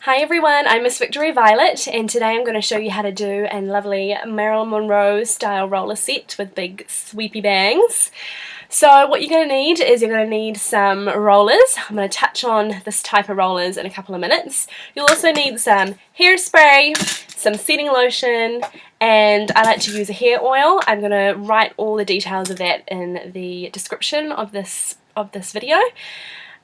Hi everyone, I'm Miss Victory Violet, and today I'm going to show you how to do a lovely Marilyn Monroe style roller set with big sweepy bangs. So what you're going to need is you're going to need some rollers. I'm going to touch on this type of rollers in a couple of minutes. You'll also need some hairspray, some setting lotion, and I like to use a hair oil. I'm going to write all the details of that in the description of this video.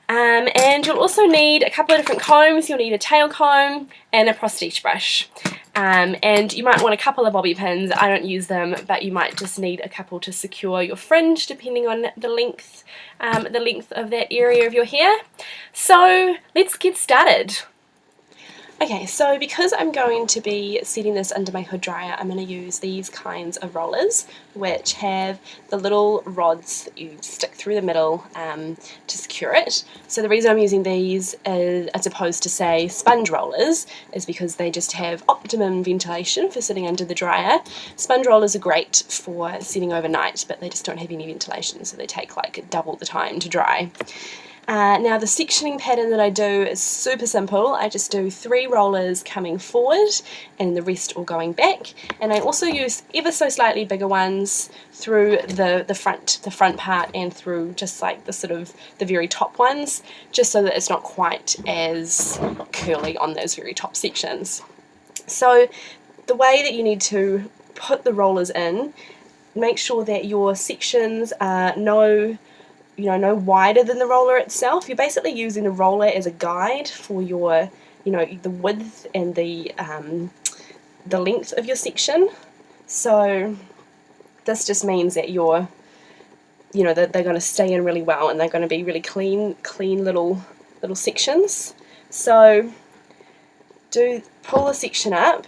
And you'll also need a couple of different combs. You'll need a tail comb and a prestige brush. And you might want a couple of bobby pins. I don't use them, but you might just need a couple to secure your fringe depending on the length of that area of your hair. So let's get started. Okay, so because I'm going to be setting this under my hood dryer, I'm going to use these kinds of rollers, which have the little rods that you stick through the middle to secure it. So the reason I'm using these as opposed to, say, sponge rollers is because they just have optimum ventilation for sitting under the dryer. Sponge rollers are great for sitting overnight, but they just don't have any ventilation, so they take like double the time to dry. Now the sectioning pattern that I do is super simple. I just do 3 rollers coming forward and the rest all going back, and I also use ever so slightly bigger ones through the front part and through just like the very top ones, just so that it's not quite as curly on those very top sections. So the way that you need to put the rollers in, make sure that your sections are no wider than the roller itself. You're basically using the roller as a guide for your, the width and the length of your section. So this just means that that they're going to stay in really well and they're going to be really clean little sections. So pull the section up,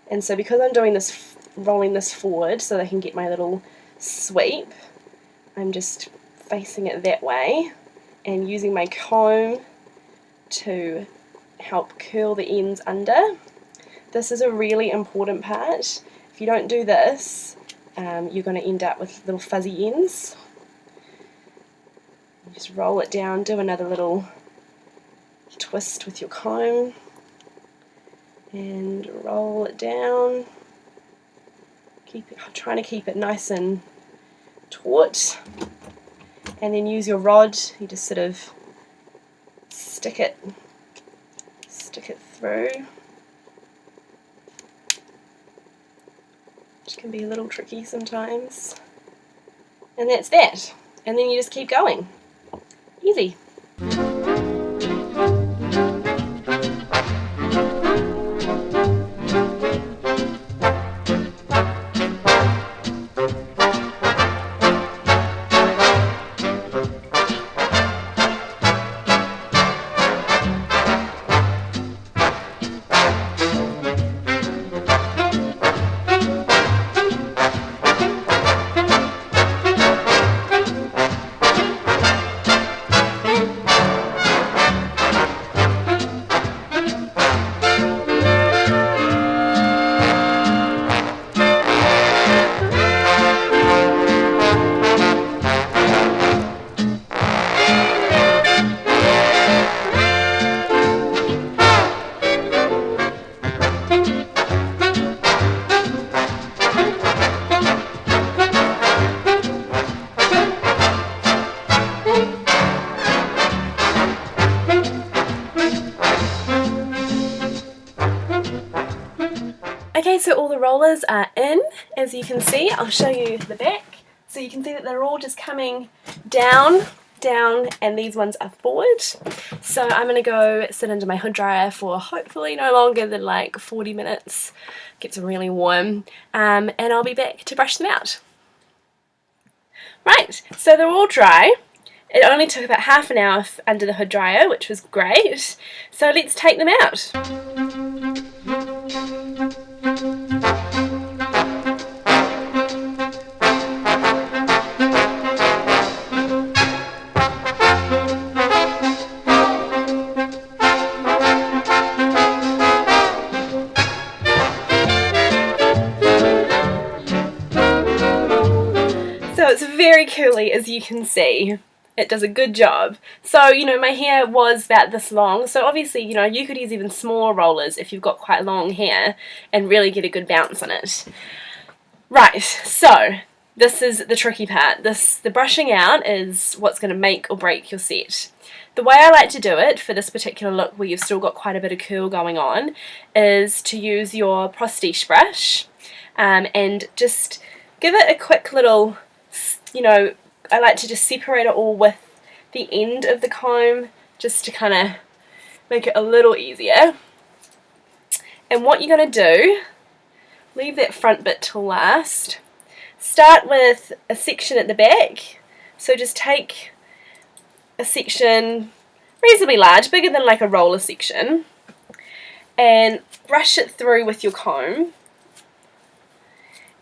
and so because I'm doing this, rolling this forward so that I can get my little sweep, I'm just facing it that way and using my comb to help curl the ends under. This is a really important part. If you don't do this, you're going to end up with little fuzzy ends. Just roll it down, do another little twist with your comb and roll it down. Trying to keep it nice and taut, and then use your rod. You just sort of stick it through, which can be a little tricky sometimes, and that's that. And then you just keep going. Easy. Okay, so all the rollers are in, as you can see. I'll show you the back. So you can see that they're all just coming down, and these ones are forward. So I'm going to go sit under my hood dryer for hopefully no longer than like 40 minutes. It gets really warm, and I'll be back to brush them out. Right, so they're all dry. It only took about half an hour under the hood dryer, which was great. So let's take them out. So it's very curly, as you can see. it does a good job. So, you know, my hair was about this long, so obviously, you know, you could use even smaller rollers if you've got quite long hair and really get a good bounce on it. Right, so this is the tricky part. The brushing out is what's going to make or break your set. The way I like to do it for this particular look where you've still got quite a bit of curl going on is to use your Prestige brush and just give it a quick little, you know, I like to just separate it all with the end of the comb just to kind of make it a little easier. And what you're going to do, leave that front bit till last. Start with a section at the back. So just take a section reasonably large, bigger than like a roller section, and brush it through with your comb.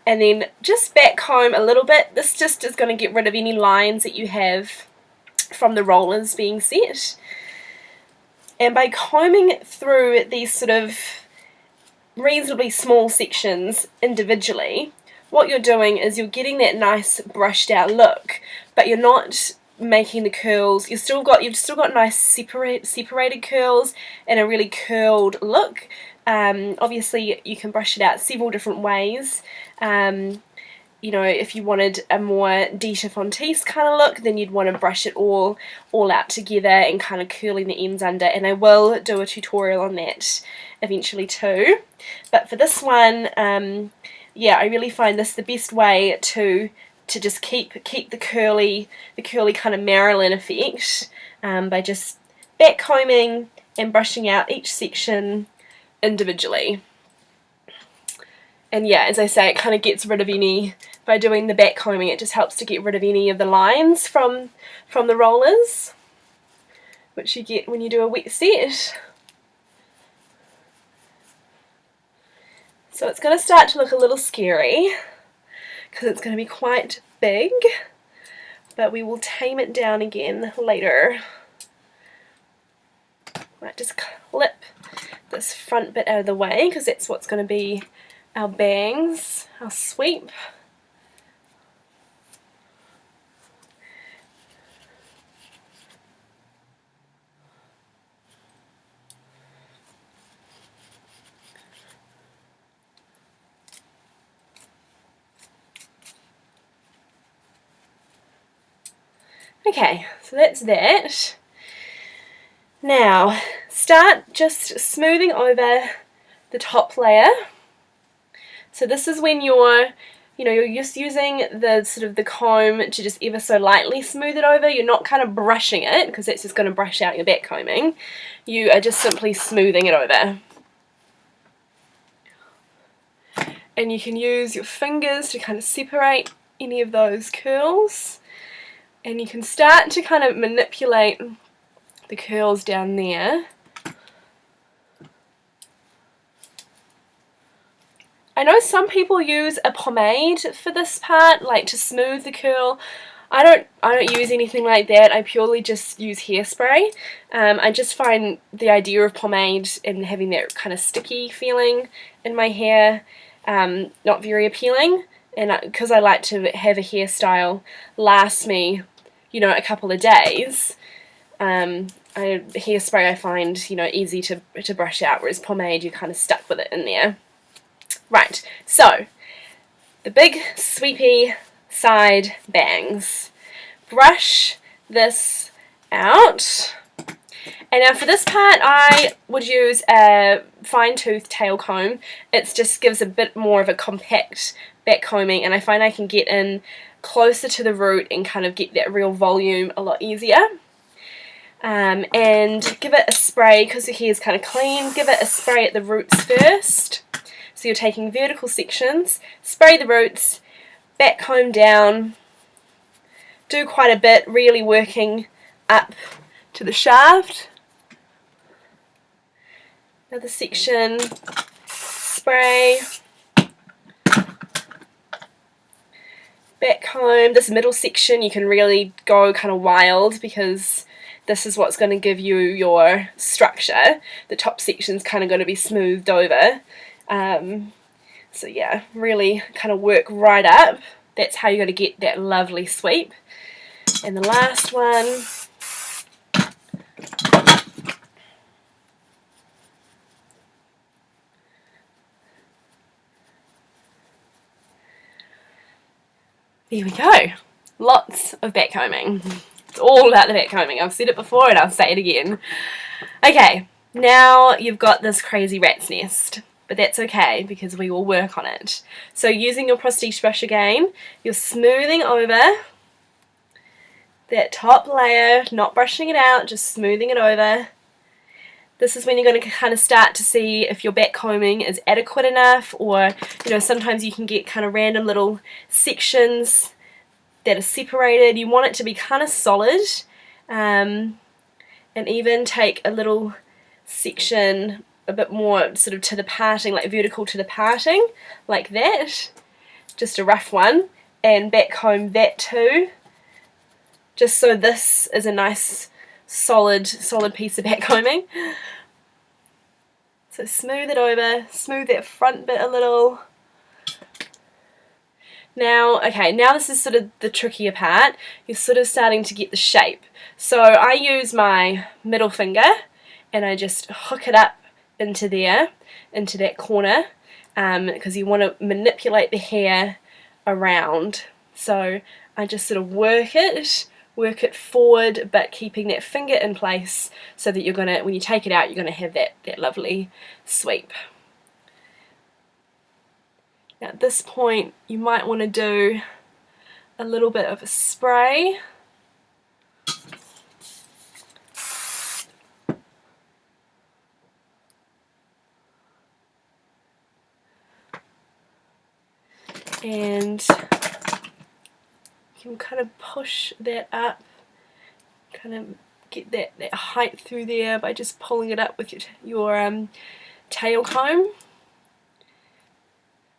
And then just back comb a little bit. This just is going to get rid of any lines that you have from the rollers being set. And by combing through these sort of reasonably small sections individually, what you're doing is you're getting that nice brushed out look, but you're not making the curls. You've still got nice separated curls and a really curled look. Obviously you can brush it out several different ways. You know, if you wanted a more de Chiffon-Teese kind of look, then you'd want to brush it all out together and kind of curling the ends under, and I will do a tutorial on that eventually too. But for this one, yeah, I really find this the best way to just keep the curly kind of Marilyn effect by just back combing and brushing out each section individually. And yeah, as I say, it kind of gets rid of any, by doing the back combing, it just helps to get rid of any of the lines from the rollers, which you get when you do a wet set. So it's going to start to look a little scary because it's going to be quite big, but we will tame it down again later. Right, just clip this front bit out of the way because that's what's going to be our bangs, our sweep. Okay, so that's that. Now, start just smoothing over the top layer. So this is when you're just using the sort of the comb to just ever so lightly smooth it over. You're not kind of brushing it because that's just going to brush out your back combing. You are just simply smoothing it over. And you can use your fingers to kind of separate any of those curls. And you can start to kind of manipulate the curls down there. I know some people use a pomade for this part, like to smooth the curl. I don't use anything like that. I purely just use hairspray. I just find the idea of pomade and having that kind of sticky feeling in my hair not very appealing. And because I like to have a hairstyle last me, you know, a couple of days, hairspray I find, you know, easy to brush out, whereas pomade you're kind of stuck with it in there. Right, so the big sweepy side bangs. Brush this out. And now for this part I would use a fine tooth tail comb. It just gives a bit more of a compact back combing, and I find I can get in closer to the root and kind of get that real volume a lot easier. And give it a spray, because the hair is kind of clean, give it a spray at the roots first. So you're taking vertical sections, spray the roots, back comb down, do quite a bit, really working up to the shaft. Another section, spray, back comb. This middle section you can really go kind of wild because this is what's going to give you your structure. The top section's kind of going to be smoothed over. So yeah, really kind of work right up. That's how you're going to get that lovely sweep. And the last one. There we go. Lots of backcombing. It's all about the backcombing. I've said it before and I'll say it again. Okay, now you've got this crazy rat's nest. But that's okay because we will work on it. So using your prestige brush again, you're smoothing over that top layer, not brushing it out, just smoothing it over. This is when you're going to kind of start to see if your backcombing is adequate enough, or sometimes you can get kind of random little sections that are separated. You want it to be kind of solid, and even take a little section a bit more sort of to the parting, like vertical to the parting, like that, just a rough one, and backcomb that too, just so this is a nice solid piece of backcombing. So smooth it over, smooth that front bit a little. Now, okay, now this is sort of the trickier part. You're sort of starting to get the shape. So I use my middle finger and I just hook it up into there, into that corner, because you want to manipulate the hair around. So I just sort of work it forward, but keeping that finger in place so that you're gonna, when you take it out, you're gonna have that lovely sweep. Now at this point, you might want to do a little bit of a spray. And you can kind of push that up, kind of get that height through there by just pulling it up with your tail comb.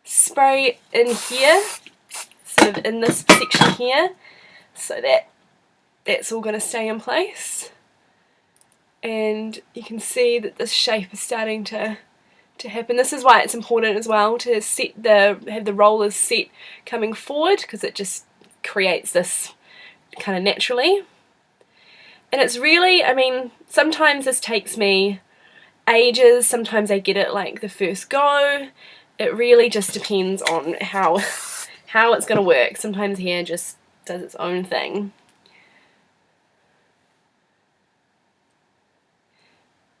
Spray in here, sort of in this section here, so that that's all going to stay in place. And you can see that this shape is starting to happen. This is why it's important as well to have the rollers set coming forward, because it just creates this kind of naturally. And it's really, I mean, sometimes this takes me ages, sometimes I get it like the first go. It really just depends on how it's going to work. Sometimes hair just does its own thing.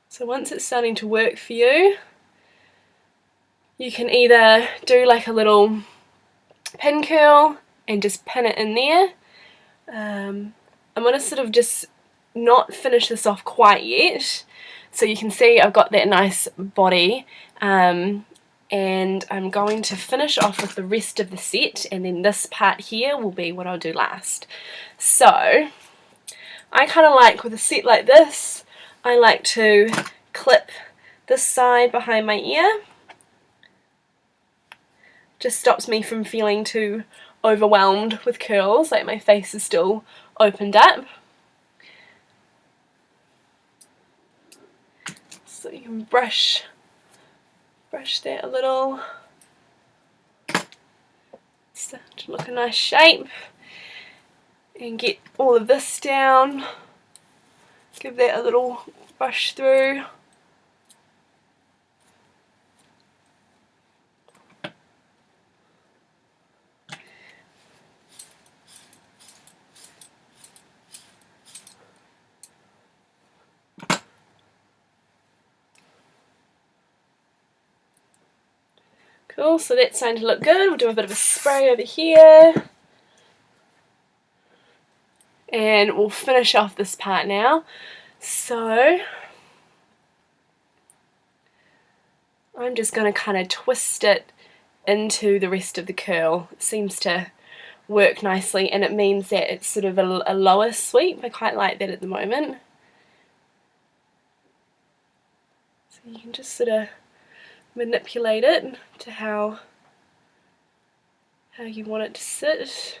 So once it's starting to work for you, you can either do like a little pin curl and just pin it in there. I'm going to sort of just not finish this off quite yet. So you can see I've got that nice body, and I'm going to finish off with the rest of the set, and then this part here will be what I'll do last. So I kind of like, with a set like this, I like to clip this side behind my ear. Just stops me from feeling too overwhelmed with curls, like my face is still opened up. So you can brush that a little, start to look a nice shape, and get all of this down. Give that a little brush through. Cool, so that's starting to look good. We'll do a bit of a spray over here. And we'll finish off this part now. So I'm just going to kind of twist it into the rest of the curl. It seems to work nicely, and it means that it's sort of a lower sweep. I quite like that at the moment. So you can just sort of manipulate it to how you want it to sit.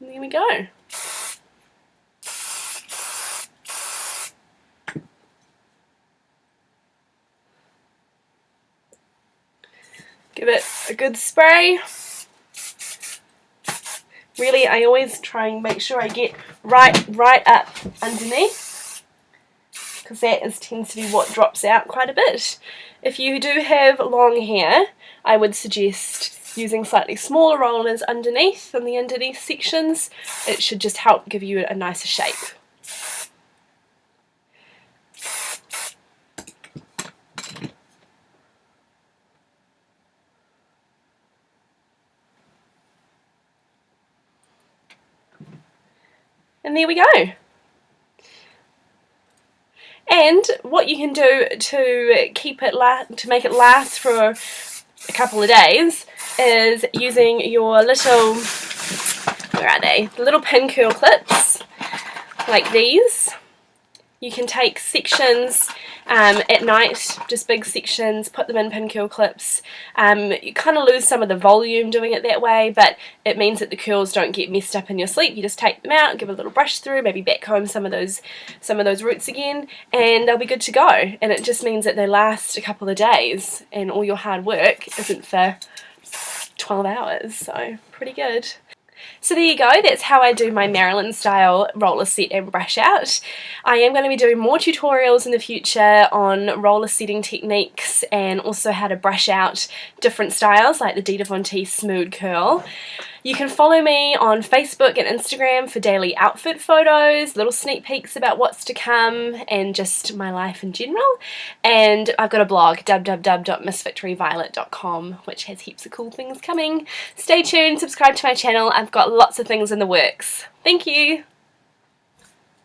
And there we go. Give it a good spray. Really, I always try and make sure I get right up underneath, because that tends to be what drops out quite a bit. If you do have long hair, I would suggest using slightly smaller rollers underneath in the underneath sections. It should just help give you a nicer shape. And there we go. And what you can do to keep it to make it last for a couple of days is using your little, where are they? The little pin curl clips like these. You can take sections at night, just big sections, put them in pin curl clips. You kind of lose some of the volume doing it that way, but it means that the curls don't get messed up in your sleep. You just take them out, give a little brush through, maybe backcomb some of those roots again, and they'll be good to go. And it just means that they last a couple of days, and all your hard work isn't for 12 hours, so pretty good. So there you go, that's how I do my Marilyn style roller set and brush out. I am going to be doing more tutorials in the future on roller setting techniques and also how to brush out different styles like the Dita Von Teese smooth curl. You can follow me on Facebook and Instagram for daily outfit photos, little sneak peeks about what's to come, and just my life in general. And I've got a blog, www.missvictoryviolet.com, which has heaps of cool things coming. Stay tuned, subscribe to my channel, I've got lots of things in the works. Thank you!